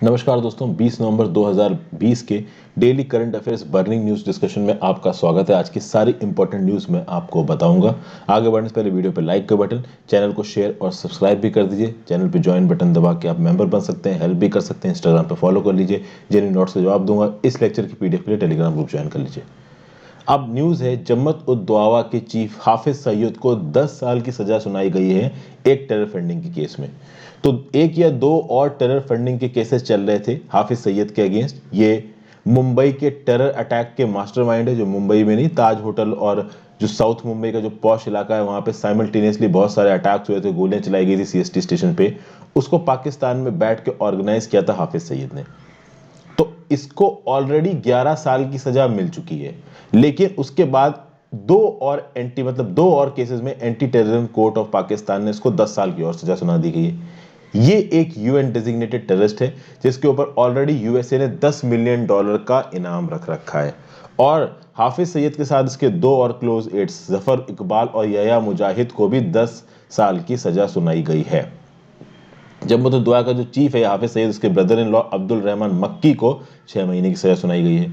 नमस्कार दोस्तों, 20 नवंबर 2020 के daily current affairs burning news discussion में आपका स्वागत है। आज की सारी इंपॉर्टेंट न्यूज़ मैं आपको बताऊंगा। आगे बढ़ने से पहले वीडियो पे लाइक का बटन, चैनल को शेयर और सब्सक्राइब भी कर दीजिए। चैनल पे ज्वाइन बटन दबा के आप मेंबर बन सकते हैं, हेल्प भी कर सकते हैं। इंस्टाग्राम पे फॉलो कर लीजिए, जिन नोट्स का जवाब दूंगा। इस लेक्चर की पीडीएफ के लिए टेलीग्राम ग्रुप ज्वाइन कर लीजिए। अब न्यूज़ है, जम्मत उद दवा के चीफ हाफिज सईद को 10 साल की सजा सुनाई गई है एक टेरर फंडिंग के केस में। तो एक या दो और टेरर फंडिंग के केसेस चल रहे थे हाफिज सईद के अगेंस्ट। ये मुंबई के टेरर अटैक के मास्टरमाइंड है, जो मुंबई में नहीं, ताज होटल और जो साउथ मुंबई का जो पॉश इलाका है वहां पे साइमल्टेनियसली बहुत सारे अटैक्स हुए थे, गोलियां चलाई गई थी सीएसटी स्टेशन पे। उसको पाकिस्तान में बैठ के ऑर्गेनाइज किया था हाफिज सईद ने। तो इसको ऑलरेडी 11 साल की सजा मिल चुकी है, लेकिन उसके बाद दो और केसेस में anti terrorism court of Pakistan ने इसको 10 साल की और सजा सुना दी गई है। ये एक यूएन डेजिग्नेटेड टेररिस्ट है, जिसके ऊपर ऑलरेडी यूएसए ने $10 मिलियन का इनाम रख रखा है। और हाफिज सईद के साथ इसके दो और क्लोज एड्स जफर इकबाल और यया मुजाहिद को भी 10 साल की सजा सुनाई गई है। जम्मू दुआ का जो चीफ है हाफिज सईद, उसके brother in law Abdul Rahman मक्की को 6 महीने की सजा सुनाई गई है।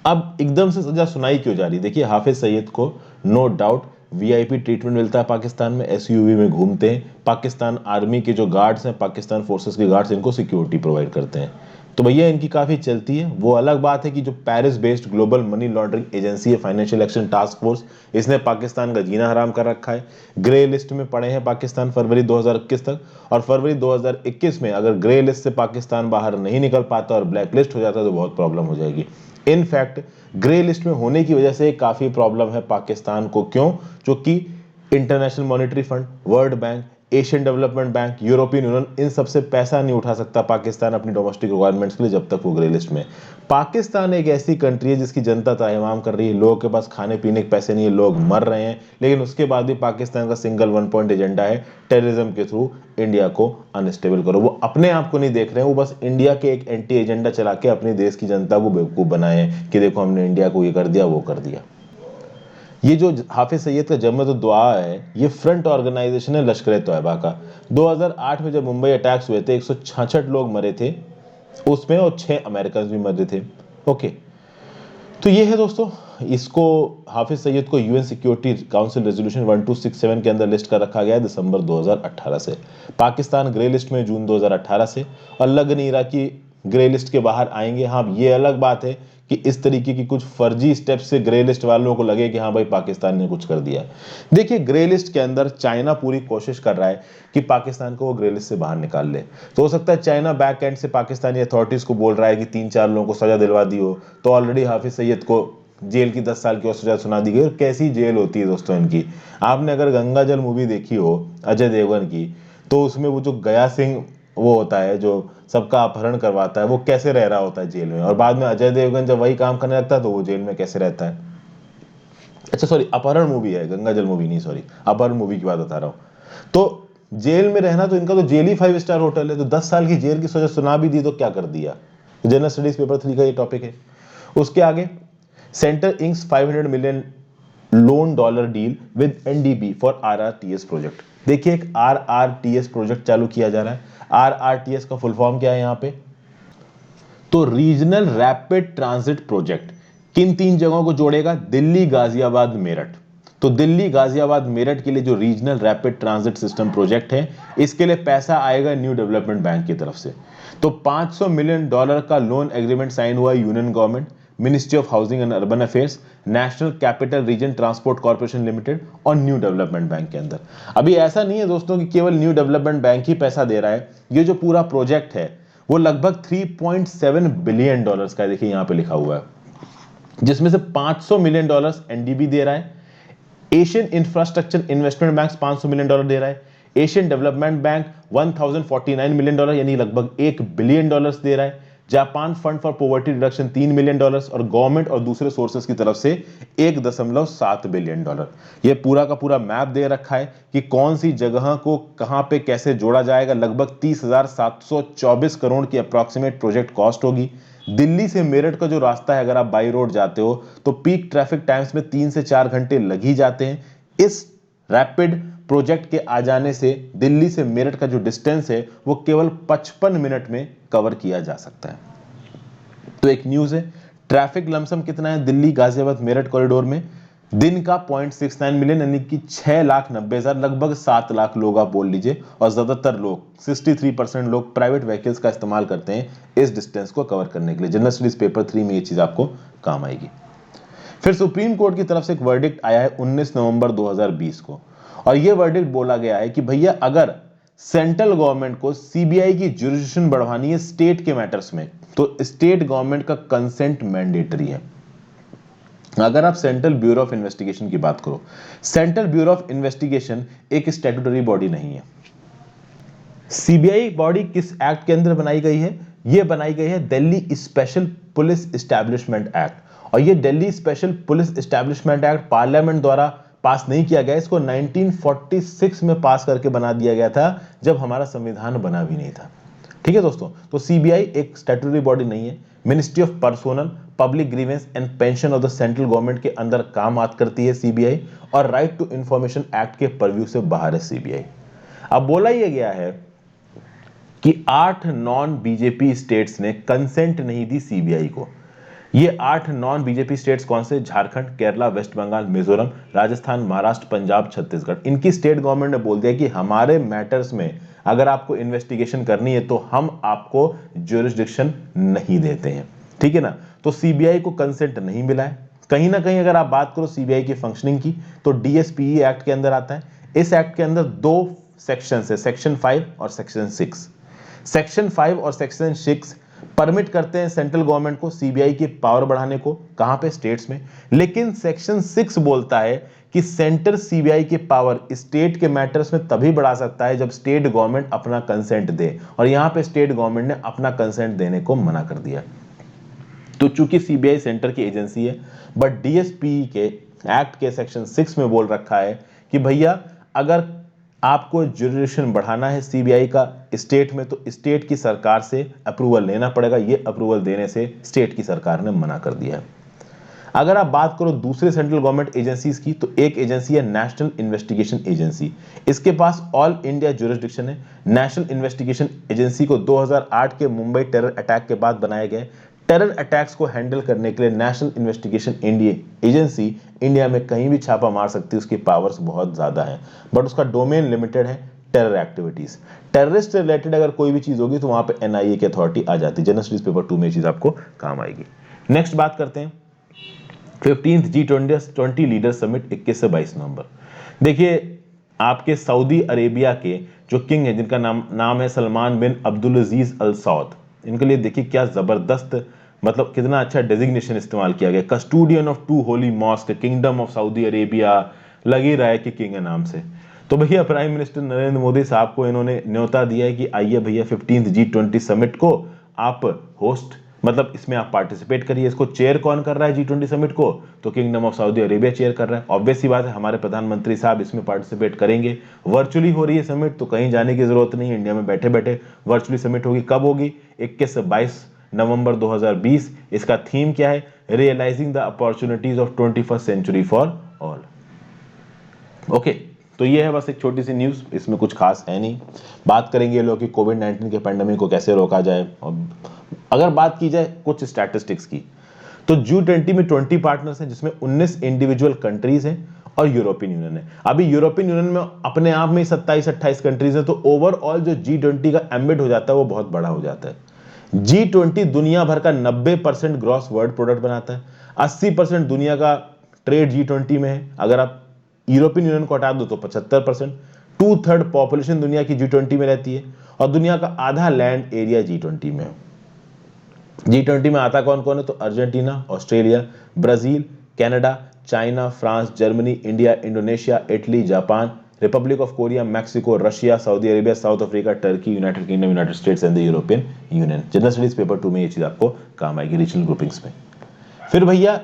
अब एकदम से सजा सुनाई क्यों जा रही? देखिए, हाफिज सईद को नो डाउट वीआईपी ट्रीटमेंट मिलता है पाकिस्तान में, एसयूवी में घूमते हैं। पाकिस्तान आर्मी के जो गार्ड्स हैं, पाकिस्तान फोर्सेस के गार्ड्स, इनको सिक्योरिटी प्रोवाइड करते हैं। तो भैया इनकी काफी चलती है। वो अलग बात है कि जो Paris based global money laundering agency है, फाइनेंशियल एक्शन टास्क फोर्स, इसने पाकिस्तान का जीना हराम कर रखा है। ग्रे लिस्ट में पड़े हैं पाकिस्तान फरवरी 2021 तक, और फरवरी 2021 में अगर ग्रे लिस्ट से पाकिस्तान बाहर नहीं निकल पाता और ब्लैक लिस्ट हो जाता तो बहुत प्रॉब्लम हो जाएगी। इनफैक्ट ग्रे लिस्ट में होने की वजह से काफी प्रॉब्लम है पाकिस्तान को। क्यों? जो कि International Monetary Fund, World Bank, Asian Development Bank, European Union, इन सबसे पैसा नहीं उठा सकता पाकिस्तान अपनी डोमेस्टिक रिक्वायरमेंट्स के लिए जब तक वो ग्रे लिस्ट में। पाकिस्तान एक ऐसी कंट्री है जिसकी जनता त्राहिमाम कर रही है, लोगों के पास खाने पीने के पैसे नहीं है, लोग मर रहे हैं, लेकिन उसके बाद भी पाकिस्तान का सिंगल वन पॉइंट एजेंडा है, टेररिज्म के थ्रू इंडिया को अनस्टेबल करो। वो अपने आप को नहीं देख रहे हैं, वो बस इंडिया के एक एंटी एजेंडा चला के अपने देश की जनता को बेवकूफ बनाए हैं कि देखो हमने इंडिया को ये कर दिया, वो कर दिया। ये जो हाफिज सईद का जम्मत दुआ है, ये फ्रंट ऑर्गेनाइजेशन है लश्कर तैयबा का। 2008 में जब मुंबई अटैक्स हुए थे, 166 लोग मरे थे उसमें, और 6 अमेरिकन भी मरे थे। ओके, तो ये है दोस्तों, इसको हाफिज सईद को यूएन सिक्योरिटी काउंसिल रेजोल्यूशन 1267 के अंदर लिस्ट कर रखा गया है दिसंबर 2018 से। पाकिस्तान ग्रे लिस्ट में जून 2018 से, और लग नहीं रहा कि ग्रे लिस्ट के बाहर आएंगे। हाँ, ये अलग बात है कि इस तरीके की कुछ फर्जी स्टेप से ग्रे लिस्ट वालों को लगे कि हाँ भाई पाकिस्तान ने कुछ कर दिया। देखिए, ग्रे लिस्ट के अंदर चाइना पूरी कोशिश कर रहा है कि पाकिस्तान को वो ग्रे लिस्ट से बाहर निकाल ले। तो हो सकता है चाइना बैक एंड से पाकिस्तानी अथॉरिटीज को बोल रहा है कि 3-4 लोगों को सजा दिलवा दी हो, तो ऑलरेडी हाफिज सईद को जेल की 10 साल की और सजा सुना दी गई। और कैसी जेल होती है दोस्तों इनकी। आपने अगर गंगा जल मूवी देखी हो अजय देवगन की, तो उसमें वो जो गया सिंह वो होता है जो सबका अपहरण करवाता है, वो कैसे रह रहा होता है जेल में, और बाद में अजय देवगन जब वही काम करने लगता है तो वो जेल में कैसे रहता है। अच्छा सॉरी, अपहरण मूवी है, गंगा जल मूवी नहीं, सॉरी, अपहरण मूवी की बात बता रहा हूं। तो जेल में रहना, तो इनका तो जेल ही 5 स्टार होटल है, तो 10 साल की जेल की सजा सुना भी दी तो क्या कर दिया। जनरल स्टडीज पेपर 3 का ये टॉपिक है। उसके आगे, centre inks $500 million loan dollar deal with NDB for RRTS project. देखिए, एक आरआरटीएस प्रोजेक्ट चालू किया जा रहा है। आरआरटीएस का फुल फॉर्म क्या है यहाँ पे? तो रीजनल रैपिड ट्रांजिट प्रोजेक्ट। किन 3 जगहों को जोड़ेगा? दिल्ली, गाजियाबाद, मेरठ। तो दिल्ली, गाजियाबाद, मेरठ के लिए जो regional rapid transit system project है, इसके लिए पैसा आएगा न्यू डेवलपमेंट बैंक की तरफ से। तो $500 मिलियन का लोन एग्रीमेंट साइन हुआ union government, ministry of housing and urban affairs, national capital region transport corporation limited और न्यू डेवलपमेंट बैंक के अंदर। अभी ऐसा नहीं है दोस्तों कि केवल न्यू डेवलपमेंट बैंक ही पैसा दे रहा है। ये जो पूरा प्रोजेक्ट है वो लगभग $3.7 बिलियन का है। देखिए यहां पे लिखा हुआ है, जिसमें से $500 मिलियन एनडीबी दे रहा है, Asian Infrastructure Investment Bank $500 million दे रहा है, Asian Development Bank 1049 million dollar यानी लगभग $1 बिलियन दे रहा है, Japan fund for poverty reduction $3 million, और गवर्नमेंट और दूसरे सोर्सेस की तरफ से $1.7 बिलियन। ये पूरा का पूरा मैप दे रखा है कि कौन सी जगह को कहां पे कैसे जोड़ा जाएगा। लगभग 30,724 करोड़ की अप्रॉक्सीमेट प्रोजेक्ट कॉस्ट होगी। दिल्ली से मेरठ का जो रास्ता है, अगर आप बाई रोड जाते हो तो पीक ट्रैफिक टाइम्स में 3 से 4 घंटे लग ही जाते हैं। इस रैपिड प्रोजेक्ट के आ जाने से दिल्ली से मेरठ का जो डिस्टेंस है वो केवल 55 मिनट में कवर किया जा सकता है। तो एक न्यूज है, ट्रैफिक लमसम कितना है दिल्ली गाजियाबाद मेरठ कॉरिडोर में? दिन का 0.69 मिलियन, यानी कि 6,90,000, लगभग 7 लाख लोग आप बोल लीजिए। और ज्यादातर लोग 63% लोग प्राइवेट व्हीकल्स का इस्तेमाल करते हैं इस डिस्टेंस को कवर करने के लिए। जनरल स्टडीज पेपर 3 में ये चीज आपको काम आएगी। फिर सुप्रीम कोर्ट की तरफ से एक वर्डिक्ट आया है 19 नवंबर 2020 को, और यह वर्डिक्ट बोला गया है कि भैया अगर सेंट्रल गवर्नमेंट को सीबीआई की जुरिडिक्शन बढ़वानी है स्टेट के मैटर्स में, तो स्टेट गवर्नमेंट का कंसेंट मैंडेटरी है। अगर आप सेंट्रल ब्यूरो ऑफ इन्वेस्टिगेशन की बात करो, सेंट्रल ब्यूरो ऑफ इन्वेस्टिगेशन एक स्टैट्यूटरी बॉडी नहीं है। सीबीआई बॉडी किस एक्ट के अंदर बनाई गई है? यह बनाई गई है Delhi special police establishment act, और ये Delhi special police establishment act parliament द्वारा पास नहीं किया गया, इसको 1946 में पास करके बना दिया गया था, जब हमारा संविधान बना भी नहीं था। ठीक है दोस्तों, तो सीबीआई एक स्टैट्यूटरी बॉडी नहीं है। Ministry of personnel public grievance and pension of the central government के अंदर काम करती है सीबीआई, और राइट टू इंफॉर्मेशन एक्ट के परव्यू से बाहर है सीबीआई। अब बोला यह गया है कि 8 नॉन बीजेपी स्टेट्स ने कंसेंट नहीं दी सीबीआई को। ये 8 नॉन बीजेपी स्टेट्स कौन से? झारखंड, केरला, वेस्ट बंगाल, मिजोरम, राजस्थान, महाराष्ट्र, पंजाब, छत्तीसगढ़। इनकी स्टेट गवर्नमेंट ने बोल दिया कि हमारे मैटर्स में अगर आपको इन्वेस्टिगेशन करनी है तो हम आपको ज्यूरिसडिक्शन नहीं देते हैं। ठीक है ना? तो सीबीआई को कंसेंट नहीं मिला है। कहीं ना कहीं अगर आप बात करो सीबीआई की फंक्शनिंग की, तो डीएसपीई एक्ट के अंदर आता है। इस एक्ट के अंदर 2 सेक्शन है, सेक्शन 5 और सेक्शन 6। सेक्शन 5 और सेक्शन 6 परमिट करते हैं सेंट्रल गवर्नमेंट को सीबीआई की पावर बढ़ाने को, कहां पे? स्टेट्स में। लेकिन सेक्शन 6 बोलता है कि सेंटर सीबीआई की पावर स्टेट के मैटर्स में तभी बढ़ा सकता है जब स्टेट गवर्नमेंट अपना कंसेंट दे, और यहां पे स्टेट गवर्नमेंट ने अपना कंसेंट देने को मना कर दिया। तो चूंकि सीबीआई सेंटर की एजेंसी है, बट डीएसपी के एक्ट के सेक्शन 6 में बोल रखा है कि भैया अगर आपको जुरिडिक्शन बढ़ाना है सीबीआई का स्टेट में, तो स्टेट की सरकार से अप्रूवल लेना पड़ेगा। ये अप्रूवल देने से स्टेट की सरकार ने मना कर दिया है। अगर आप बात करो दूसरे सेंट्रल गवर्नमेंट एजेंसीज की, तो एक एजेंसी है नेशनल इन्वेस्टिगेशन एजेंसी। इसके पास ऑल इंडिया जुरिडिक्शन है। नेशनल इन्वेस्टिगेशन एजेंसी को 2008 के मुंबई टेरर अटैक के बाद बनाया गया। टेरर अटैक्स को हैंडल करने के लिए नेशनल इन्वेस्टिगेशन एजेंसी इंडिया में कहीं भी छापा मार सकती है, उसकी पावर्स बहुत ज्यादा है, बट उसका डोमेन लिमिटेड है टेरर एक्टिविटीज। टेररिस्ट रिलेटेड अगर कोई भी चीज होगी तो वहां पे एनआईए की अथॉरिटी आ जाती है। जनरल स्टडीज पेपर 2 में चीज आपको काम आएगी। नेक्स्ट बात करते हैं 15th G20 लीडर समिट 21 से 22 नवंबर। देखिए आपके सऊदी अरेबिया के जो किंग है, जिनका नाम है सलमान बिन अब्दुल अजीज अल सऊद, इनके लिए देखिए क्या जबरदस्त, मतलब कितना अच्छा डेजिग्नेशन इस्तेमाल किया गया। Custodian of 2 holy mosque, kingdom of Saudi Arabia, लग ही रहा है कि किंग है नाम से। तो भैया प्राइम मिनिस्टर नरेंद्र मोदी साहब को इन्होंने न्योता दिया है कि आइए भैया 15th G20 समिट को आप होस्ट, मतलब इसमें आप पार्टिसिपेट करिए। इसको चेयर कौन कर रहा है G20 समिट को? तो kingdom of Saudi Arabia chair कर रहा है। ऑब्वियस सी बात है हमारे प्रधानमंत्री साहब इसमें पार्टिसिपेट करेंगे। वर्चुअली हो रही है समिट, तो कहीं जाने की जरूरत नहीं है, इंडिया में बैठे बैठे वर्चुअली समिट होगी। कब होगी? 21 से 22 नवंबर 2020। इसका थीम क्या है? Realising the opportunities of 21st century for all. Okay, तो ये है बस एक छोटी सी न्यूज, इसमें कुछ खास है नहीं। बात करेंगे लोग कि कोविड-19 के पैंडेमिक को कैसे रोका जाए। और अगर बात की जाए कुछ स्टैटिस्टिक्स की, तो G20 में 20 पार्टनर्स हैं, जिसमें 19 इंडिविजुअल कंट्रीज हैं और यूरोपियन यूनियन है। अभी यूरोपियन यूनियन में अपने आप में 27-28 कंट्रीज हैं, तो ओवरऑल जो G20 का एम्बिट हो जाता है वो बहुत बड़ा हो जाता है। G20 दुनिया भर का 90% ग्रॉस वर्ल्ड प्रोडक्ट बनाता है। 80% दुनिया का ट्रेड G20 में है। अगर आप यूरोपियन यूनियन को हटा दो तो 75%। 2/3 पॉपुलेशन दुनिया की G20 में रहती है, और दुनिया का आधा लैंड एरिया G20 में है। G20 में आता कौन कौन है? तो Argentina, Australia, Brazil, Canada, China, France, Germany, India, Indonesia, Italy, Japan, Republic of Korea, Mexico, Russia, Saudi Arabia, south Africa, Turkey, United kingdom, United states and the European union. General studies paper 2 में ये चीज आपको काम आएगी regional groupings में। फिर भैया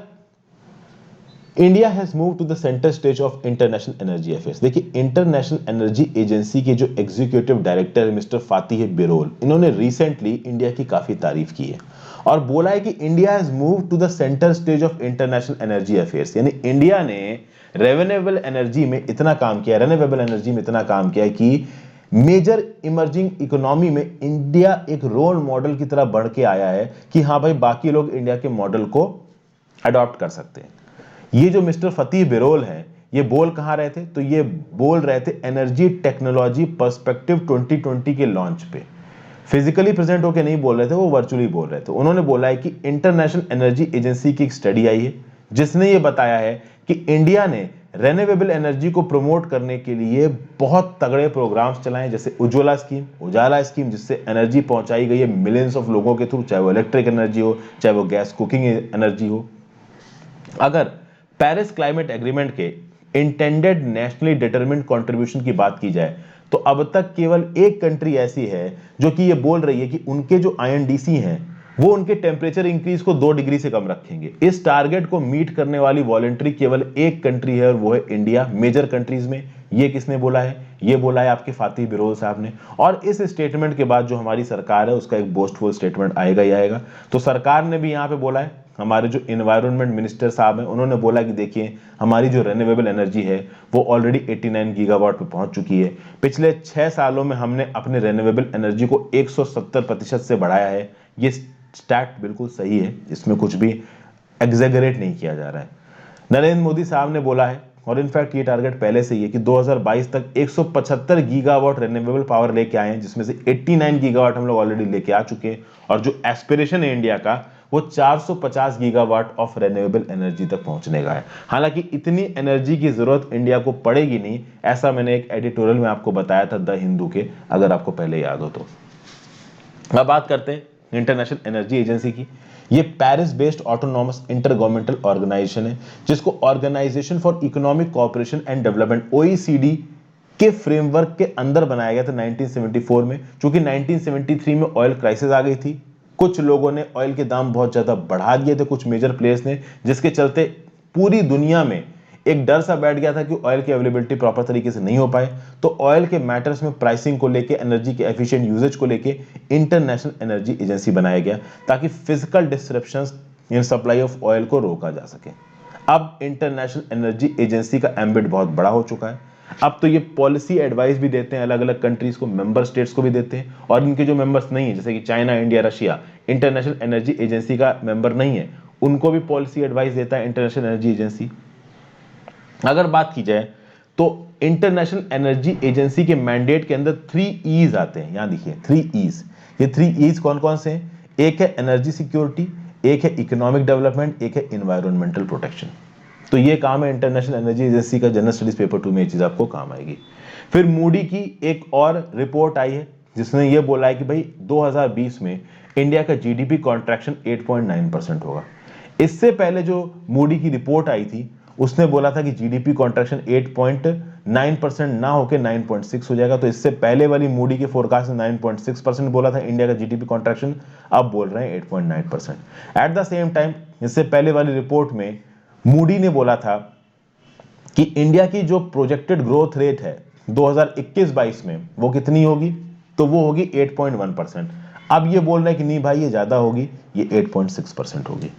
India has move to the centre stage of international energy affairs. देखिए इंटरनेशनल एनर्जी एजेंसी के जो executive director mister Fatih Birol, इन्होंने रिसेंटली इंडिया की काफी तारीफ की है और बोला है कि India has move to the centre stage of international energy affairs, यानी इंडिया ने रेन्यूएबल एनर्जी में इतना काम किया, रेन्यूएबल एनर्जी में इतना काम किया कि मेजर इमर्जिंग इकोनॉमी में इंडिया एक रोल मॉडल की तरह बढ़ के आया है कि हाँ भाई बाकी लोग इंडिया के मॉडल को अडॉप्ट कर सकते हैं। ये जो मिस्टर फतेह बिरोल हैं, ये बोल कहां रहे थे? तो ये बोल रहे थे एनर्जी टेक्नोलॉजी पर्सपेक्टिव 2020 के लॉन्च पे। फिजिकली प्रेजेंट होकर नहीं बोल रहे थे, वो वर्चुअली बोल रहे थे। उन्होंने बोला है कि इंटरनेशनल एनर्जी एजेंसी की एक स्टडी आई है जिसने ये बताया है कि इंडिया ने रेन्यूएबल एनर्जी को प्रमोट करने के लिए बहुत तगड़े प्रोग्राम्स चलाए, जैसे उज्ज्वला स्कीम, उजाला स्कीम, जिससे एनर्जी पहुंचाई गई है मिलियंस ऑफ लोगों के थ्रू, चाहे वो इलेक्ट्रिक एनर्जी हो, चाहे वो गैस कुकिंग एनर्जी हो। अगर पेरिस क्लाइमेट एग्रीमेंट के इंटेंडेड नेशनली डिटरमिन्ड कंट्रीब्यूशन की बात की जाए तो अब तक केवल एक कंट्री ऐसी है जो कि ये बोल रही है कि उनके जो आईएनडीसी हैं वो उनके टेम्परेचर इंक्रीज को 2 डिग्री से कम रखेंगे। इस टारगेट को मीट करने वाली वॉलंटरी केवल एक कंट्री है और वो है इंडिया। मेजर कंट्रीज में ये किसने बोला है? ये बोला है आपके फतेह बिरोल साहब ने। और इस स्टेटमेंट के बाद जो हमारी सरकार है उसका एक बोस्टफुल स्टेटमेंट आएगा ही आएगा। तो सरकार ने भी यहाँ पे बोला है, हमारे जो एनवायरनमेंट मिनिस्टर साहब हैं उन्होंने बोला कि देखिए हमारी जो रेन्यूएबल एनर्जी है वो ऑलरेडी 89 गीगावाट पे पहुंच चुकी है। पिछले 6 सालों में हमने अपने रेन्यूएबल एनर्जी को 170% से बढ़ाया है। ये स्टैट बिल्कुल सही है, इसमें कुछ भी एग्जेगरेट नहीं किया जा रहा है। नरेंद्र मोदी साहब ने बोला है, और इनफैक्ट ये टारगेट पहले से ही है, कि 2022 तक 175 गीगावाट रेन्यूएबल पावर लेके आए हैं, जिसमें से 89 गीगावाट हम लोग ऑलरेडी लेके आ चुके हैं। और जो एस्पिरेशन है इंडिया का वो 450 गीगावाट ऑफ रेन्यूएबल एनर्जी तक पहुंचने का है। हालांकि इतनी एनर्जी की जरूरत इंडिया को पड़ेगी नहीं, ऐसा मैंने एक एडिटोरियल में आपको बताया था द हिंदू के, अगर आपको पहले याद हो तो। अब बात करते हैं इंटरनेशनल एनर्जी एजेंसी की। ये Paris based autonomous inter governmental organisation है जिसको organisation for economic cooperation and development OECD के फ्रेमवर्क के अंदर बनाया गया था 1974 में। क्योंकि 1973 में ऑयल क्राइसिस आ गई थी, कुछ लोगों ने ऑयल के दाम बहुत ज्यादा बढ़ा दिए थे, कुछ मेजर प्लेयर्स ने, जिसके चलते पूरी दुनिया में एक डर सा बैठ गया था कि ऑयल की अवेलेबिलिटी प्रॉपर तरीके से नहीं हो पाए। तो ऑयल के मैटर्स में प्राइसिंग को लेके, एनर्जी के एफिशिएंट यूजेज को लेके इंटरनेशनल एनर्जी एजेंसी बनाया गया ताकि physical disruptions in supply of oil को रोका जा सके। अब इंटरनेशनल एनर्जी एजेंसी का एम्बिट बहुत बड़ा हो चुका है। अब तो ये पॉलिसी एडवाइस भी देते हैं अलग अलग कंट्रीज को, मेंबर स्टेट्स को भी देते हैं, और इनके जो मेंबर्स नहीं है जैसे कि China, India, Russia, international energy agency का मेंबर नहीं है, उनको भी पॉलिसी एडवाइस देता है इंटरनेशनल एनर्जी एजेंसी। अगर बात की जाए तो इंटरनेशनल एनर्जी एजेंसी के मैंडेट के अंदर 3 ईज आते हैं। यहां देखिए 3 ईज। ये 3 ईज कौन कौन से हैं? एक है एनर्जी सिक्योरिटी, एक है इकोनॉमिक डेवलपमेंट, एक है एनवायरमेंटल प्रोटेक्शन। तो ये काम है इंटरनेशनल एनर्जी एजेंसी का। जनरल स्टडीज पेपर 2 में ये चीज आपको काम आएगी। फिर मूडी की एक और रिपोर्ट आई है जिसने ये बोला है कि भाई 2020 में इंडिया का जीडीपी कॉन्ट्रैक्शन 8.9% होगा। इससे पहले जो मूडी की रिपोर्ट आई थी उसने बोला था कि जीडीपी कॉन्ट्रैक्शन 8.9% ना होकर 9.6 हो जाएगा। तो इससे पहले वाली मूडी के फोरकास्ट में 9.6% बोला था इंडिया का जीडीपी कॉन्ट्रैक्शन, अब बोल रहे हैं 8.9%। एट द सेम टाइम इससे पहले वाली रिपोर्ट में मूडी ने बोला था कि इंडिया की जो प्रोजेक्टेड ग्रोथ रेट है 2021-22 में वो कितनी होगी? तो वो होगी 8.1%। अब ये बोल रहे हैं कि नहीं भाई ये ज्यादा होगी, ये 8.6% होगी।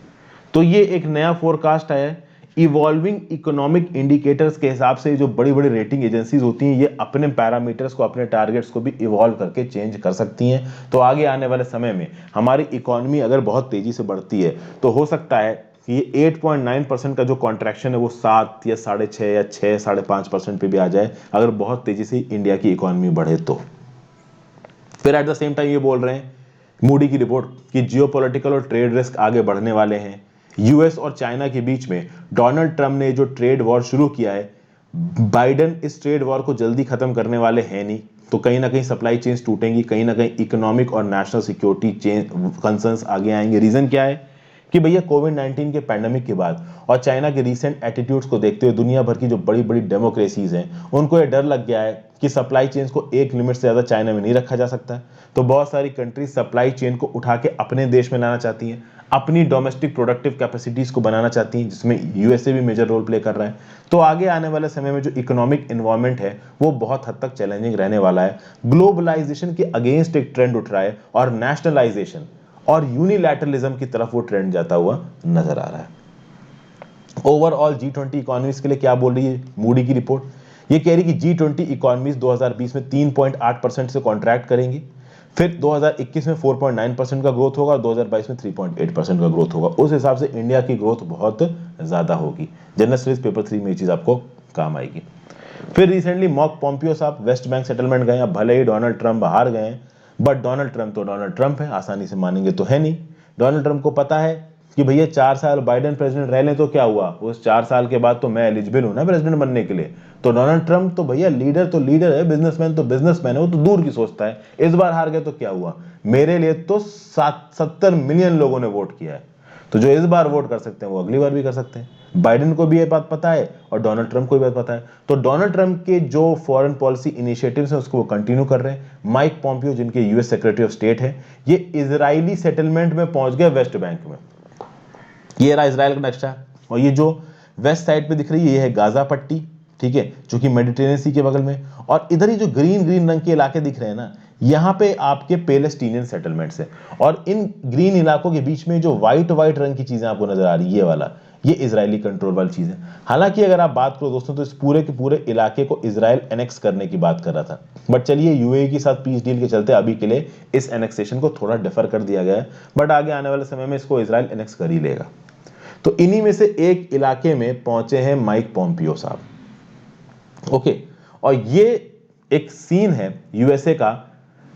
तो ये एक नया फोरकास्ट आया है। इवॉल्विंग इकोनॉमिक इंडिकेटर्स के हिसाब से जो बड़ी बड़ी रेटिंग एजेंसीज होती हैं ये अपने पैरामीटर्स को, अपने टारगेट्स को भी इवॉल्व करके चेंज कर सकती हैं। तो आगे आने वाले समय में हमारी इकोनॉमी अगर बहुत तेजी से बढ़ती है तो हो सकता है कि ये 8.9% का जो कॉन्ट्रैक्शन है वो 7 या 6.5 या 6-5.5% पे भी आ जाए, अगर बहुत तेजी से इंडिया की इकोनॉमी बढ़े तो। फिर एट द सेम टाइम ये बोल रहे हैं मूडी की रिपोर्ट कि जियोपॉलिटिकल और ट्रेड रिस्क आगे बढ़ने वाले हैं। यूएस और चाइना के बीच में डोनाल्ड ट्रंप ने जो ट्रेड वॉर शुरू किया है, बाइडेन इस ट्रेड वॉर को जल्दी खत्म करने वाले हैं नहीं। तो कहीं ना कहीं सप्लाई चेन्स टूटेंगी, कहीं ना कहीं इकोनॉमिक और नेशनल सिक्योरिटी कंसर्न्स आगे आएंगे। रीजन क्या है कि भैया कोविड-19 के पैंडेमिक के बाद और चाइना के रीसेंट एटीट्यूड्स को देखते हुए दुनिया भर की जो बड़ी बड़ी डेमोक्रेसीज हैं उनको ये डर लग गया है कि सप्लाई चेन्स को एक लिमिट से ज्यादा चाइना में नहीं रखा जा सकता। तो बहुत सारी कंट्रीज सप्लाई चेन को उठा के अपने देश में लाना चाहती हैं, अपनी डोमेस्टिक प्रोडक्टिव कैपेसिटीज को बनाना चाहती हैं, जिसमें यूएसए भी मेजर रोल प्ले कर रहा है। तो आगे आने वाले समय में जो इकोनॉमिक एनवायरनमेंट है वो बहुत हद तक चैलेंजिंग रहने वाला है। ग्लोबलाइजेशन के अगेंस्ट एक ट्रेंड उठ रहा है और नेशनलाइजेशन और यूनिलैटरलिज्म की तरफ वो ट्रेंड जाता हुआ नजर आ रहा है। ओवरऑल G20 इकोनॉमीज के लिए क्या बोल रही है मूडी की रिपोर्ट? ये कह रही कि G20 इकोनॉमीज 2020 में 3.8% से कॉन्ट्रैक्ट करेंगी, फिर 2021 में 4.9% का ग्रोथ होगा और 2022 में 3.8% का ग्रोथ होगा। उस हिसाब से इंडिया की ग्रोथ बहुत ज्यादा होगी। जनरल स्टडीज पेपर 3 में ये चीज आपको काम आएगी। फिर रिसेंटली मार्क पॉम्पियो साहब वेस्ट बैंक सेटलमेंट गए। भले ही डोनाल्ड ट्रंप हार गए हैं, बट डोनाल्ड ट्रंप तो डोनाल्ड ट्रंप है, आसानी से मानेंगे तो है नहीं। डोनाल्ड ट्रंप को पता है कि भैया 4 साल बाइडेन प्रेसिडेंट रह लें तो क्या हुआ, उस 4 साल के बाद तो मैं एलिजिबल हूं ना प्रेसिडेंट बनने के लिए। तो डोनाल्ड ट्रंप तो भैया लीडर तो लीडर है, बिजनेसमैन तो बिजनेसमैन है, वो तो दूर की सोचता है। इस बार हार गए तो क्या हुआ, मेरे लिए तो 70 मिलियन लोगों ने वोट किया है, तो जो इस बार वोट कर सकते हैं वो अगली बार भी कर सकते हैं। बाइडेन को भी ये बात पता है और डोनाल्ड ट्रंप को भी बात पता है। तो डोनाल्ड ट्रंप के जो फॉरेन पॉलिसी इनिशिएटिव्स हैं उसको वो कंटिन्यू कर रहे हैं। माइक पॉम्पियो जिनके यूएस सेक्रेटरी ऑफ स्टेट है, ये इजरायली सेटलमेंट में पहुंच गए वेस्ट बैंक में। ये रहा इजराइल का नक्शा, और ये जो वेस्ट साइड पे दिख रही है ये है गाजा पट्टी, ठीक है, जो कि मेडिटेरियन सी के बगल में। और इधर ही जो ग्रीन ग्रीन रंग के इलाके दिख रहे हैं ना, यहाँ पे आपके पैलेस्टीनियन सेटलमेंट्स है। और इन ग्रीन इलाकों के बीच में जो व्हाइट व्हाइट रंग की चीजें आपको नजर आ रही है, ये वाला, ये इजरायली कंट्रोल वाली चीज है। हालांकि अगर आप बात करो दोस्तों, तो इस पूरे के पूरे इलाके को इजराइल एनेक्स करने की बात कर रहा था, बट चलिए यूएई के साथ पीस डील के चलते अभी के लिए इस एनेक्सेशन को थोड़ा डिफर कर दिया गया है, बट आगे आने वाले समय में इसको इजराइल एनेक्स कर ही लेगा। तो इन्हीं में से एक इलाके में पहुंचे हैं माइक पॉम्पियो साहब। ओके, और ये एक सीन है यूएसए का,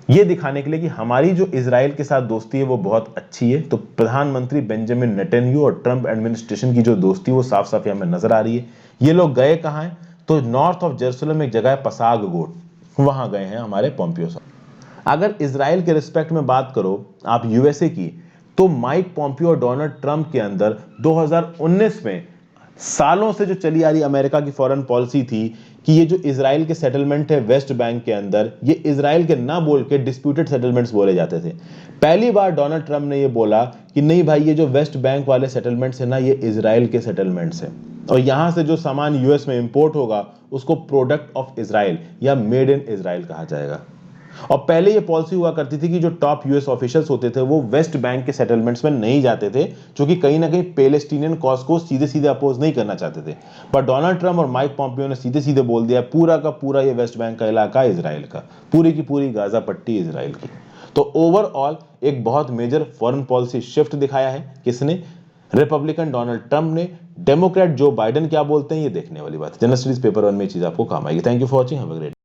ये दिखाने के लिए कि हमारी जो इजराइल के साथ दोस्ती है वो बहुत अच्छी है। तो प्रधानमंत्री बेंजामिन नेतन्याहू और ट्रंप एडमिनिस्ट्रेशन की जो दोस्ती वो साफ साफ यहां में नजर आ रही है। ये लोग गए कहां हैं, तो नॉर्थ ऑफ जेरूसलम एक जगह है पसाग गोट, वहां गए हैं हमारे पॉम्पियो साहब। अगर इजराइल के रिस्पेक्ट में बात करो आप यूएसए की, तो माइक पॉम्पियो और डोनाल्ड ट्रंप के अंदर 2019 में सालों से जो चली आ रही अमेरिका की फॉरेन पॉलिसी थी कि ये जो इजराइल के सेटलमेंट है वेस्ट बैंक के अंदर, ये इजराइल के ना बोल के डिस्प्यूटेड सेटलमेंट्स बोले जाते थे। पहली बार डोनाल्ड ट्रंप ने ये बोला कि नहीं भाई, ये जो वेस्ट बैंक वाले सेटलमेंट्स है ना, ये इजराइल के सेटलमेंट्स है, और यहां से जो सामान यूएस में इंपोर्ट होगा उसको प्रोडक्ट ऑफ इजराइल या मेड इन इजराइल कहा जाएगा। और पहले ये पॉलिसी हुआ करती थी कि जो टॉप यूएस ऑफिशियल्स होते थे वो वेस्ट बैंक के सेटलमेंट्स में नहीं जाते थे, जो कि कहीं ना कहीं पैलेस्टीनियन कॉज को सीधे सीधे अपोज नहीं करना चाहते थे। पर डोनाल्ड ट्रंप और माइक पॉम्पियो ने सीधे सीधे बोल दिया पूरा का पूरा ये वेस्ट बैंक का इलाका इजराइल का, पूरी की पूरी गाजा पट्टी इजराइल की। तो ओवरऑल एक बहुत मेजर फॉरेन पॉलिसी शिफ्ट दिखाया है किसने, रिपब्लिकन डोनाल्ड ट्रंप ने। डेमोक्रेट जो बाइडेन क्या बोलते हैं ये देखने वाली बात है। जनरल स्टडीज पेपर 1 में चीज आपको काम आएगी। Thank you for watching, have a great